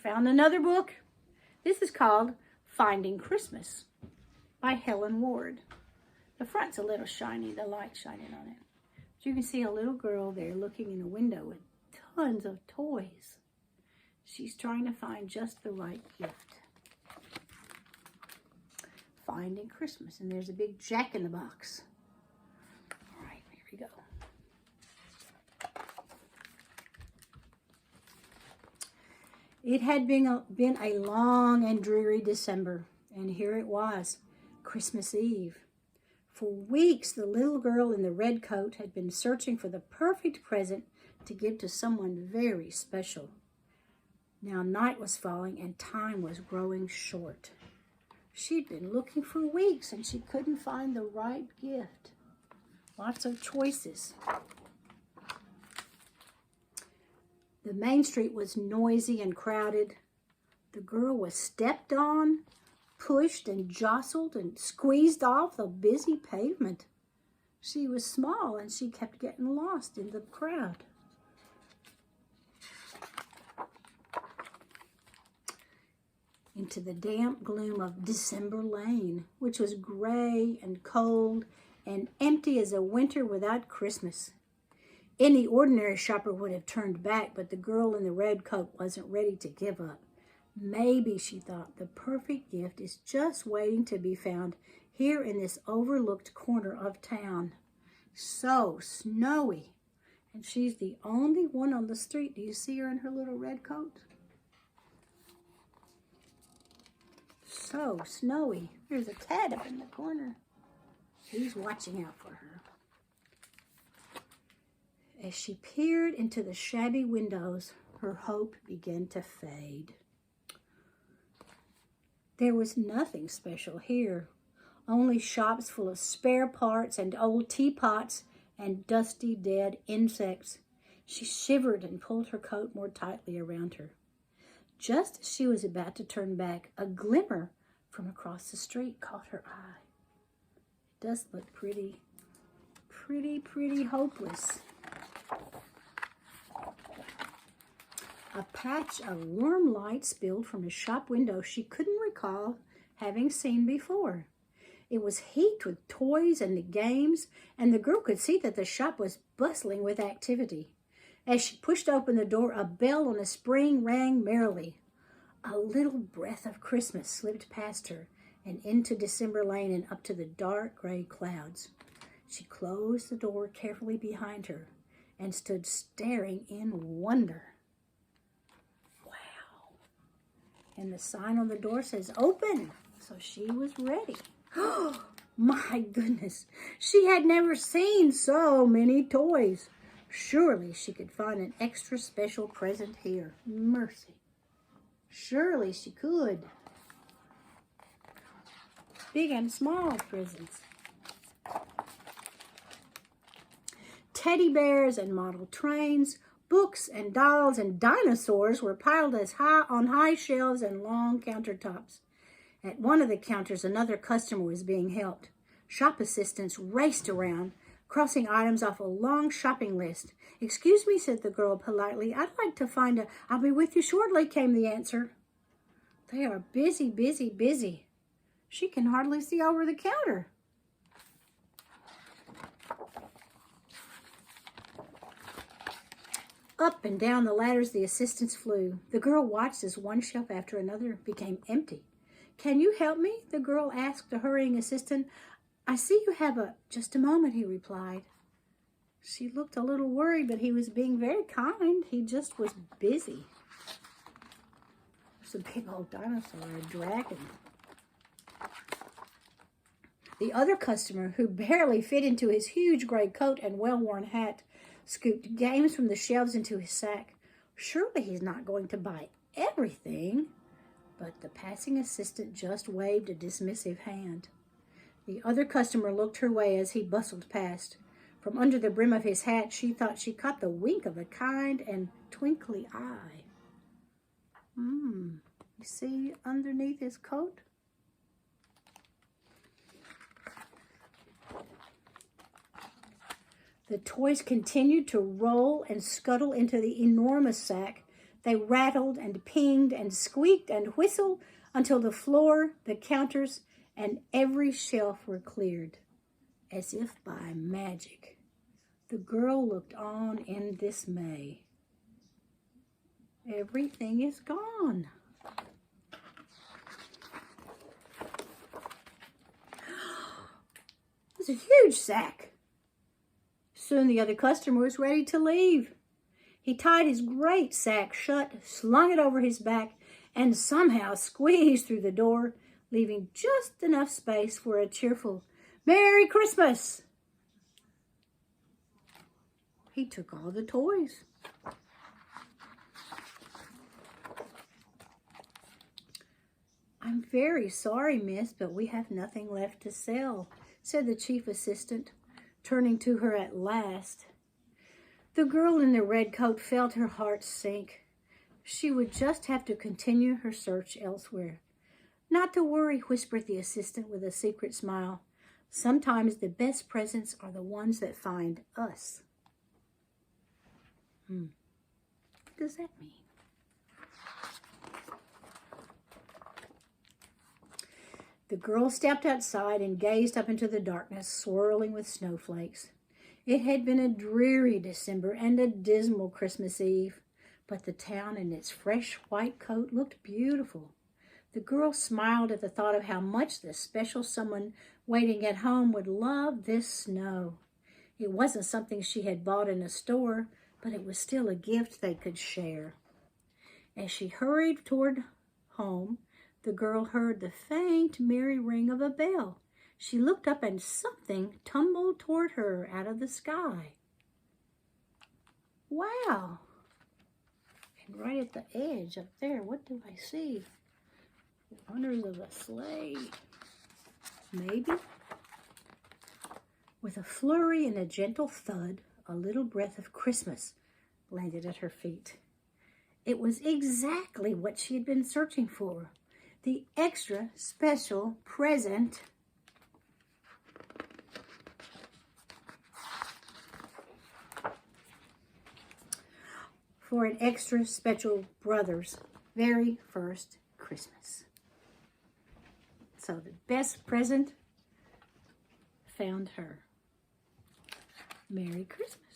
found another book. This is called Finding Christmas by Helen Ward. The front's a little shiny, the light shining on it. But you can see a little girl there looking in a window with tons of toys. She's trying to find just the right gift. Finding Christmas. And there's a big Jack in the Box. All right, here we go. It had been a long and dreary December, and here it was, Christmas Eve. For weeks, the little girl in the red coat had been searching for the perfect present to give to someone very special. Now night was falling and time was growing short. She'd been looking for weeks and she couldn't find the right gift. Lots of choices. The main street was noisy and crowded. The girl was stepped on, pushed and jostled and squeezed off the busy pavement. She was small and she kept getting lost in the crowd. Into the damp gloom of December Lane, which was gray and cold and empty as a winter without Christmas. Any ordinary shopper would have turned back, but the girl in the red coat wasn't ready to give up. Maybe, she thought, the perfect gift is just waiting to be found here in this overlooked corner of town. So snowy, and she's the only one on the street. Do you see her in her little red coat? So snowy. There's a cat up in the corner. He's watching out for her. As she peered into the shabby windows, her hope began to fade. There was nothing special here, only shops full of spare parts and old teapots and dusty dead insects. She shivered and pulled her coat more tightly around her. Just as she was about to turn back, a glimmer from across the street caught her eye. It does look pretty hopeless. A patch of warm light spilled from a shop window she couldn't recall having seen before. It was heaped with toys and games, and the girl could see that the shop was bustling with activity. As she pushed open the door, a bell on a spring rang merrily. A little breath of Christmas slipped past her and into December Lane and up to the dark gray clouds. She closed the door carefully behind her and stood staring in wonder. Wow. And the sign on the door says open, so she was ready. Oh, my goodness. She had never seen so many toys. Surely she could find an extra special present here. Mercy. Surely she could. Big and small presents. Teddy bears and model trains, books and dolls and dinosaurs were piled as high on high shelves and long countertops. At one of the counters, another customer was being helped. Shop assistants raced around, crossing items off a long shopping list. "Excuse me," said the girl politely. "I'd like to find a..." "I'll be with you shortly," came the answer. They are busy, busy, busy. She can hardly see over the counter. Up and down the ladders the assistants flew. The girl watched as one shelf after another became empty. "Can you help me?" the girl asked the hurrying assistant. "I see you have a..." "Just a moment," he replied. She looked a little worried, but he was being very kind. He just was busy. There's a big old dinosaur, a dragon. The other customer, who barely fit into his huge gray coat and well-worn hat, scooped games from the shelves into his sack. Surely he's not going to buy everything. But the passing assistant just waved a dismissive hand. The other customer looked her way as he bustled past. From under the brim of his hat, she thought she caught the wink of a kind and twinkly eye. You see underneath his coat? The toys continued to roll and scuttle into the enormous sack They rattled and pinged and squeaked and whistled until the floor, the counters, and every shelf were cleared, as if by magic. The girl looked on in dismay. Everything is gone. It was a huge sack. Soon the other customer was ready to leave. He tied his great sack shut, slung it over his back, and somehow squeezed through the door, leaving just enough space for a cheerful "Merry Christmas." He took all the toys. "I'm very sorry, miss, but we have nothing left to sell," said the chief assistant, turning to her at last. The girl in the red coat felt her heart sink. She would just have to continue her search elsewhere. "Not to worry," whispered the assistant with a secret smile. "Sometimes the best presents are the ones that find us." What does that mean? The girl stepped outside and gazed up into the darkness, swirling with snowflakes. It had been a dreary December and a dismal Christmas Eve, but the town in its fresh white coat looked beautiful. The girl smiled at the thought of how much the special someone waiting at home would love this snow. It wasn't something she had bought in a store, but it was still a gift they could share. As she hurried toward home, the girl heard the faint, merry ring of a bell. She looked up and something tumbled toward her out of the sky. Wow! And right at the edge up there, what do I see? The runners of a sleigh. Maybe? With a flurry and a gentle thud, a little breath of Christmas landed at her feet. It was exactly what she had been searching for. The extra special present for an extra special brother's very first Christmas. So the best present found her. Merry Christmas.